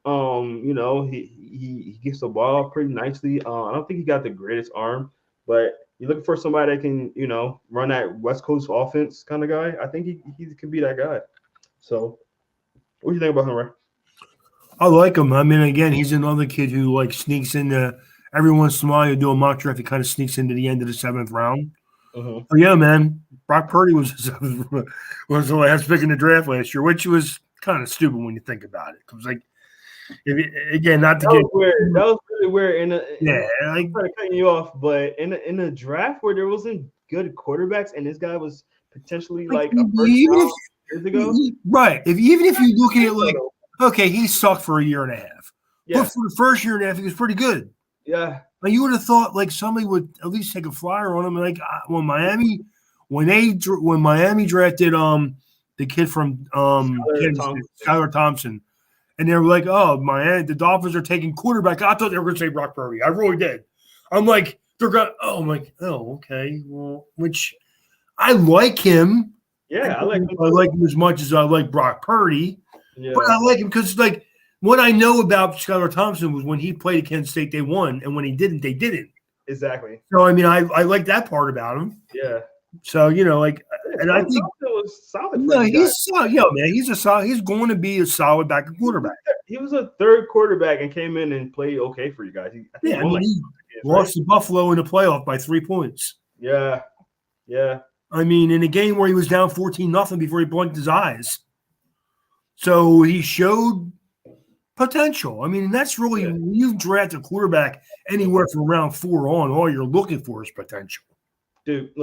He gets the ball pretty nicely. I don't think he got the greatest arm, but you're looking for somebody that can, run that West Coast offense kind of guy. I think he can be that guy. So, what do you think about him, Ray? I like him. I mean, again, he's another kid who sneaks into every once in a while. You do a mock draft, he kind of sneaks into the end of the 7th round. Mm-hmm. Oh yeah, man. Brock Purdy was the last pick in the draft last year, which was kind of stupid when you think about it. It was like, not to that get was weird. That was really weird. I'm trying to cut you off, but in a draft where there wasn't good quarterbacks, and this guy was potentially like a first round years ago, right? Even if you look at it okay, he sucked for a year and a half, but for the first year and a half, he was pretty good. Yeah, you would have thought somebody would at least take a flyer on him. When Miami drafted the kid from Skylar Thompson. And they were like, oh, the Dolphins are taking quarterback. I thought they were going to say Brock Purdy. I really did. I'm like, okay. Well, which I like him. Yeah, I like him. I like him as much as I like Brock Purdy. Yeah. But I like him because, what I know about Skylar Thompson was when he played at Kansas State, they won. And when he didn't, they didn't. Exactly. So, I mean, I like that part about him. Yeah. So, and I think it was solid. No, he's solid. Man, he's a solid. He's going to be a solid backup quarterback. He was a third quarterback and came in and played okay for you guys. He lost to Buffalo in the playoff by 3 points. Yeah, yeah. I mean, in a game where he was down 14-0 before he blinked his eyes. So he showed potential. I mean, and that's really when you draft a quarterback anywhere from round 4 on, all you're looking for is potential. Dude,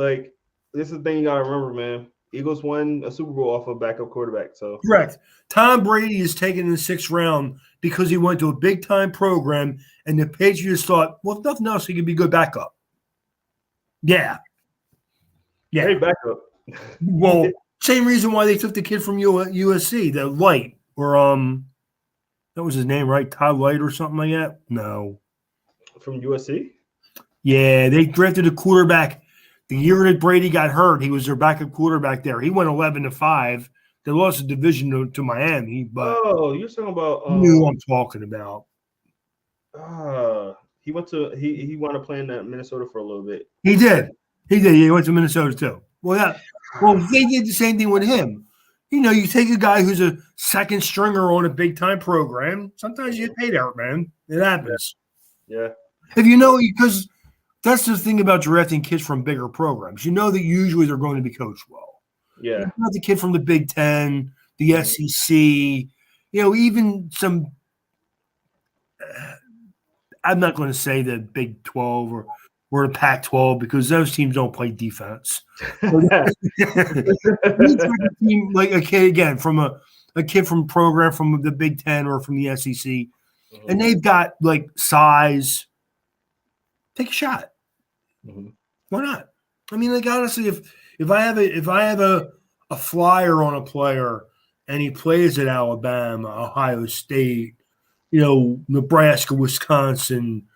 this is the thing you gotta remember, man. Eagles won a Super Bowl off a backup quarterback. So correct. Tom Brady is taken in the 6th round because he went to a big time program, and the Patriots thought, well, if nothing else, he could be good backup. Yeah. Hey, backup. Well, same reason why they took the kid from USC, the Light, or that was his name, right? Todd Light or something like that. No. From USC. Yeah, they drafted a quarterback. The year that Brady got hurt, he was their backup quarterback there. He went 11-5. They lost the division to Miami. But you're talking about who I'm talking about. He went to he wound up playing at Minnesota for a little bit. He did. He went to Minnesota too. Well, they did the same thing with him. You take a guy who's a second stringer on a big time program. Sometimes you get paid out, man. It happens. Yeah. If because that's the thing about drafting kids from bigger programs. That usually they're going to be coached well. Yeah. Not the kid from the Big Ten, the SEC, even some I'm not going to say the Big 12 or the Pac-12 because those teams don't play defense. Like a kid, again, from a kid from program from the Big Ten or from the SEC, and they've got like size. Take a shot. Why not? I mean, like honestly, if I have a flyer on a player and he plays at Alabama, Ohio State, Nebraska, Wisconsin,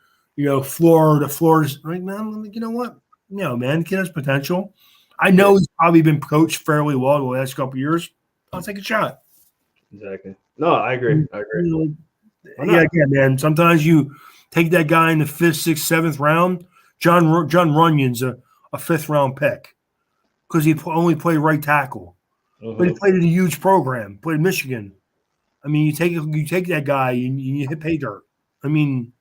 Florida's right now, I'm like, you know what? No, man, kid has potential. I know he's probably been coached fairly well the last couple of years. I'll take a shot. Exactly. No, I agree. Yeah, man. Sometimes you take that guy in the 5th, 6th, 7th round. John Runyon's a 5th round pick because he only played right tackle, but he played in a huge program. Played in Michigan. I mean, you take that guy and you hit pay dirt. I mean,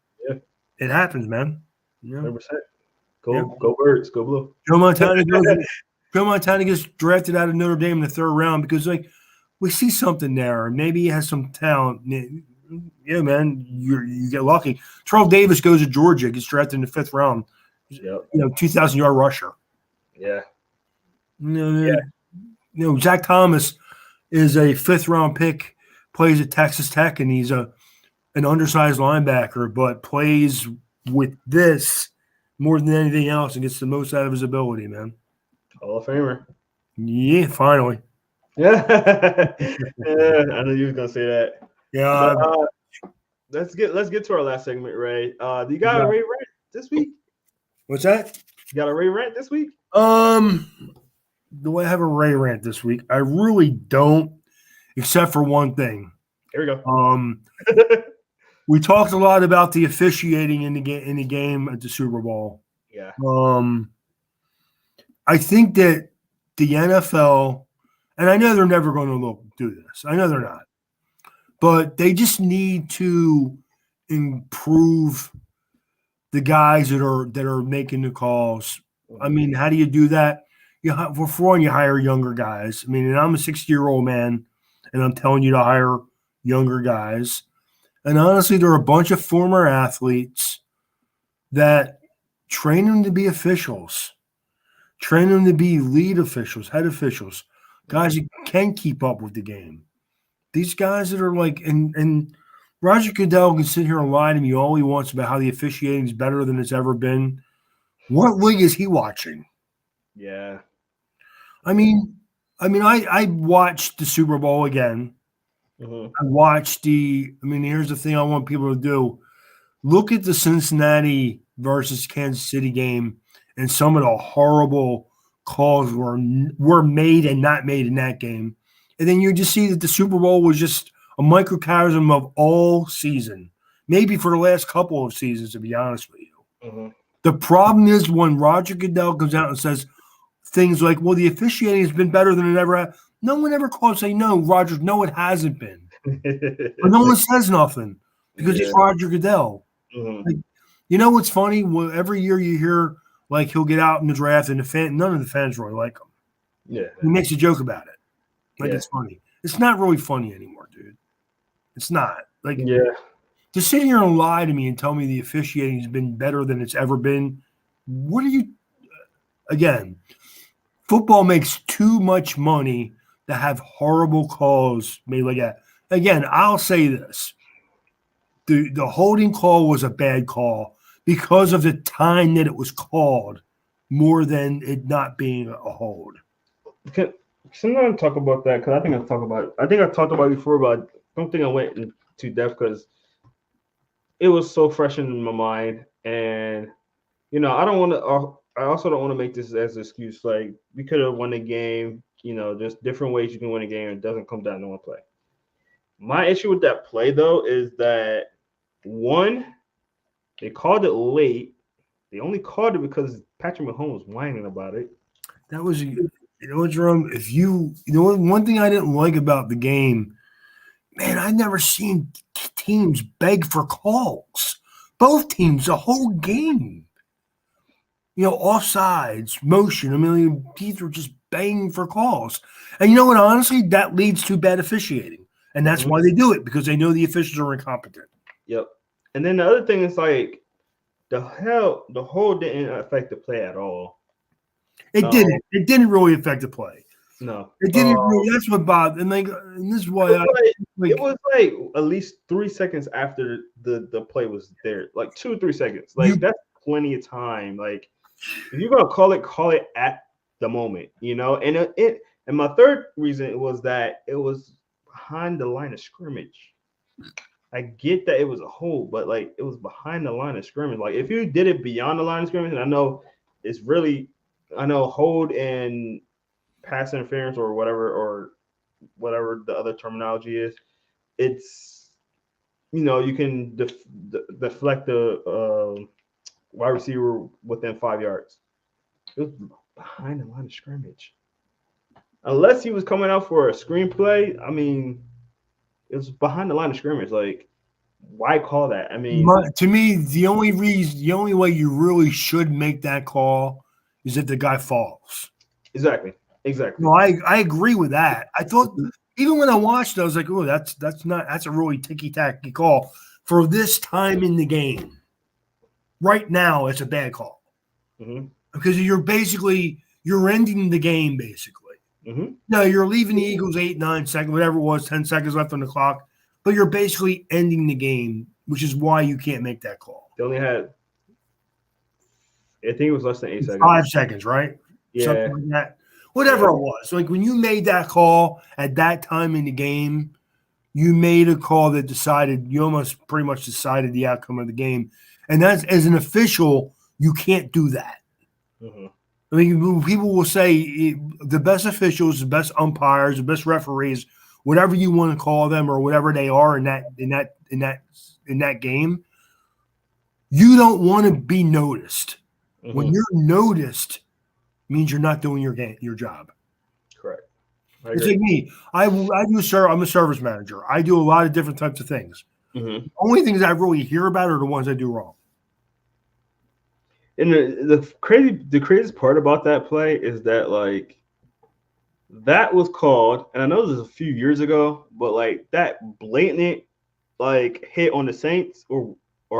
it happens, man. 100%. Go Birds, go Blue. Joe Montana gets drafted out of Notre Dame in the 3rd round because like we see something there. Maybe he has some talent. Yeah, man, you get lucky. Terrell Davis goes to Georgia, gets drafted in the 5th round. 2,000-yard rusher. Yeah. Zach Thomas is a 5th round pick, plays at Texas Tech, and he's an undersized linebacker, but plays with this more than anything else and gets the most out of his ability, man. Hall of Famer. Yeah, finally. Yeah. I knew you were gonna say that. Yeah. But, let's get to our last segment, Ray. Do you got a Ray rant this week? What's that? You got a Ray rant this week? Do I have a Ray rant this week? I really don't, except for one thing. Here we go. We talked a lot about the officiating in the game at the Super Bowl. Yeah. I think that the NFL, and I know they're never going to do this. I know they're not, but they just need to improve the guys that are making the calls. I mean, how do you do that? For one, you hire younger guys. I mean, and I'm a 60-year-old man, and I'm telling you to hire younger guys. And honestly, there are a bunch of former athletes that train them to be officials, train them to be lead officials, head officials, guys that can keep up with the game. These guys that are like, and Roger Goodell can sit here and lie to me all he wants about how the officiating is better than it's ever been. What league is he watching? Yeah. I mean, I watched the Super Bowl again. I watched here's the thing I want people to do. Look at the Cincinnati versus Kansas City game and some of the horrible calls were made and not made in that game. And then you just see that the Super Bowl was just a microcosm of all season, maybe for the last couple of seasons, to be honest with you. The problem is when Roger Goodell comes out and says things like, well, the officiating has been better than it ever had. No one ever calls say, no, Roger, no, it hasn't been. But no one says nothing because it's Roger Goodell. Like, you know what's funny? Well, every year you hear like he'll get out in the draft and none of the fans really like him. Yeah. He makes a joke about it. Like it's funny. It's not really funny anymore, dude. It's not. Like to sit here and lie to me and tell me the officiating has been better than it's ever been. What are you again? Football makes too much money to have horrible calls made like that. Again, I'll say this. The holding call was a bad call because of the time that it was called more than it not being a hold. Sometimes talk about that because I think I've talked about it before, but I don't think I went into depth because it was so fresh in my mind. And, I don't want to I also don't want to make this as an excuse. Like, we could have won the game. There's different ways you can win a game. It doesn't come down to one play. My issue with that play, though, is that, one, they called it late. They only called it because Patrick Mahomes was whining about it. That was, Jerome, one thing I didn't like about the game, man, I've never seen teams beg for calls. Both teams, the whole game. Offsides, motion. These were just begging for calls. And you know what? Honestly, that leads to bad officiating. And that's why they do it, because they know the officials are incompetent. Yep. And then the other thing is like, the hold didn't affect the play at all. It didn't. It didn't really affect the play. No. It didn't really. That's what bothered. And this is why it was like at least 3 seconds after the play was there, like 2 or 3 seconds. Like that's plenty of time. Like if you're gonna call it at the moment, And and my third reason was that it was behind the line of scrimmage. I get that it was a hold, but like it was behind the line of scrimmage. Like if you did it beyond the line of scrimmage, and I know hold and pass interference or whatever the other terminology is, it's you can deflect the wide receiver within 5 yards. It was behind the line of scrimmage. Unless he was coming out for a screenplay, I mean, it was behind the line of scrimmage. Like, why call that? I mean, to me, the only way you really should make that call is if the guy falls. Exactly. No, I agree with that. I thought even when I watched it, I was like, oh, that's a really ticky-tacky call for this time in the game. Right now, it's a bad call because you're ending the game basically. No, you're leaving the Eagles 8, 9 seconds, whatever it was, 10 seconds left on the clock, but you're basically ending the game, which is why you can't make that call. They only had, I think it was less than 8 seconds. 5 seconds, right? Yeah. Something like that. Whatever it was. Like when you made that call at that time in the game, you made a call that you almost pretty much decided the outcome of the game. And that's, as an official, you can't do that. I mean, people will say the best officials, the best umpires, the best referees, whatever you want to call them or whatever they are in that game, you don't want to be noticed. When you're noticed, means you're not doing your job. Correct. It's like me. I'm a service manager. I do a lot of different types of things. The only things I really hear about are the ones I do wrong. And the craziest part about that play is that like that was called, and I know this was a few years ago, but like that blatant like hit on the Saints or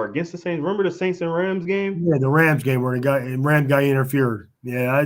against the Saints. Remember the Saints and Rams game? Yeah, the Rams game where the Rams guy interfered. Yeah,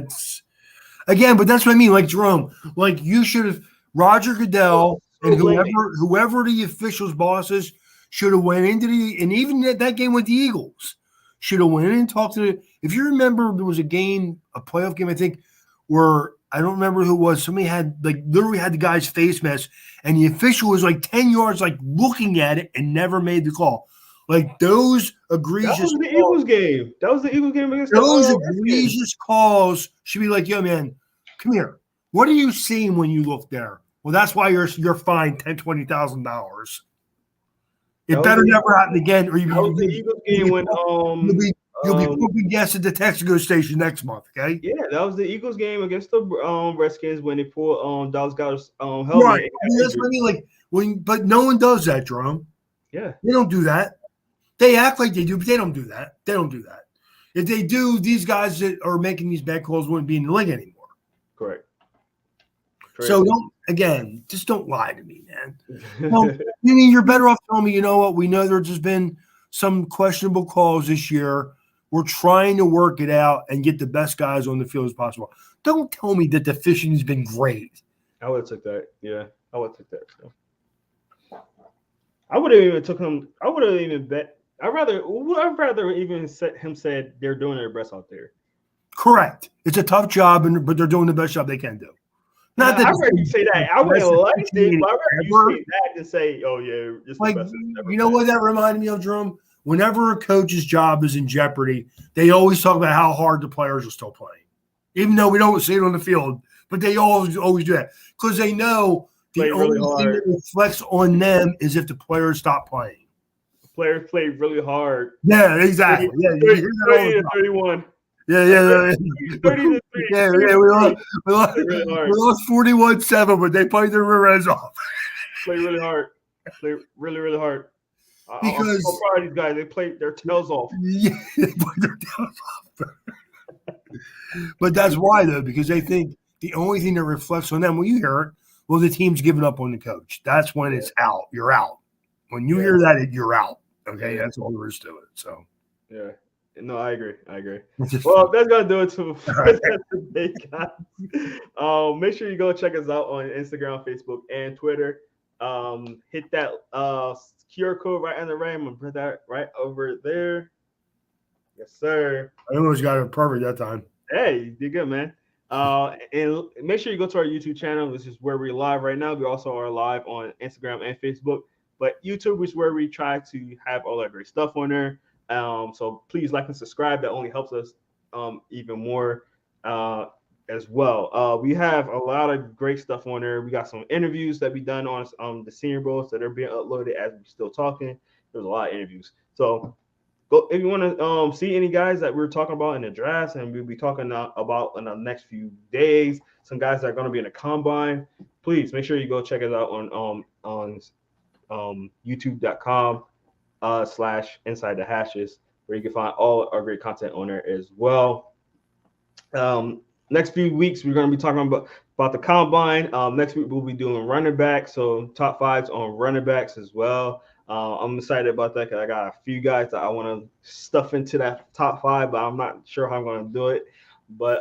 but that's what I mean. Like Jerome, like you should have Roger Goodell and whoever the officials' bosses should have went into and even that game with the Eagles should have went in and talked to if you remember, there was a playoff game, I think, where I don't remember who it was. Somebody had literally had the guy's face mask, and the official was like 10 yards, like looking at it and never made the call. Like those egregious. That was the Eagles game. That was the Eagles game against those egregious calls should be like, yo, man, come here. What are you seeing when you look there? Well, that's why you're fined $10,000-$20,000. It better never happen again, or you'll be pooping gas at the Texaco station next month. Okay. Yeah, that was the Eagles game against the Redskins when they pulled Dallas Goedert's helmet. Right. I mean, that's what I mean. Like but no one does that, Jerome. Yeah, they don't do that. They act like they do, but they don't do that. They don't do that. If they do, these guys that are making these bad calls wouldn't be in the league anymore. Correct. So just don't lie to me, man. Well, you're better off telling me, you know what? We know there's just been some questionable calls this year. We're trying to work it out and get the best guys on the field as possible. Don't tell me that the fishing has been great. I would have took that. Yeah, I would have took that. So. I would have even took him. I would have even bet. I'd rather even said they're doing their best out there. Correct. It's a tough job, but they're doing the best job they can do. Not that I'd rather you say that. I wouldn't like it, but I'd rather you say that than say, "Oh yeah, just like the best." You know what that reminded me of, Jerome? Whenever a coach's job is in jeopardy, they always talk about how hard the players are still playing, even though we don't see it on the field. But they always do that because they know the only thing that reflects on them is if the players stop playing. The players played really hard. Yeah, exactly. 30 to 31. Yeah. 30 to 3. Yeah. We lost 41-7, but they played their rear ends off. Play really hard. Play really, really hard. Because I'm so proud of these guys. They played their tails off. Yeah, they played their tails off. But that's why, though, because they think the only thing that reflects on them, when you hear it, well, the team's giving up on the coach. That's when it's out. You're out. When you hear that, you're out. Okay, that's all there is to it. So, yeah. No, I agree. Well, that's gonna do it today, guys. Make sure you go check us out on Instagram, Facebook, and Twitter. Hit that QR code right in the ram and put that right over there. Yes, sir. I almost got it perfect that time. Hey, you did good, man. And make sure you go to our YouTube channel. This is where we're live right now. We also are live on Instagram and Facebook. But YouTube is where we try to have all that great stuff on there. So please like and subscribe. That only helps us even more as well. We have a lot of great stuff on there. We got some interviews that we done on the Senior Bowls that are being uploaded as we're still talking. There's a lot of interviews. So go if you want to see any guys that we're talking about in the drafts, and we'll be talking about in the next few days. Some guys that are going to be in the combine. Please make sure you go check us out on YouTube.com / Inside the Hashes, where you can find all our great content on there as well. Next few weeks we're going to be talking about the combine. Next week we'll be doing running backs, so top fives on running backs as well. I'm excited about that because I got a few guys that I want to stuff into that top five, but I'm not sure how I'm going to do it. But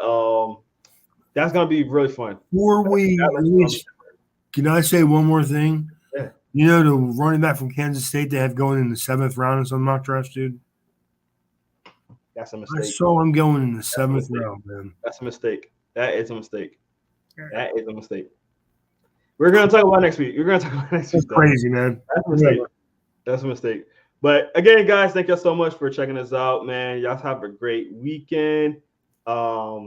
that's going to be really fun. Before we release, can I say one more thing? Yeah. You know the running back from Kansas State they have going in the 7th round in some mock drafts, dude? That's a I mistake. saw him going in the 7th round, man. That's a mistake. That is a mistake. That is a mistake. We're going to talk about next week. That's crazy, man. That's a mistake. That's a mistake. But again, guys, thank y'all so much for checking us out, man. Y'all have a great weekend.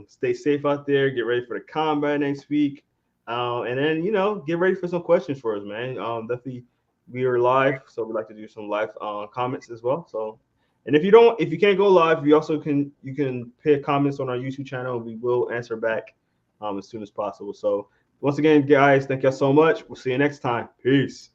Stay safe out there. Get ready for the combine next week. And then, get ready for some questions for us, man. Definitely, we are live, so we like to do some live comments as well. So, and if you can't go live, you can put comments on our YouTube channel. We will answer back as soon as possible. So, once again, guys, thank y'all so much. We'll see you next time. Peace.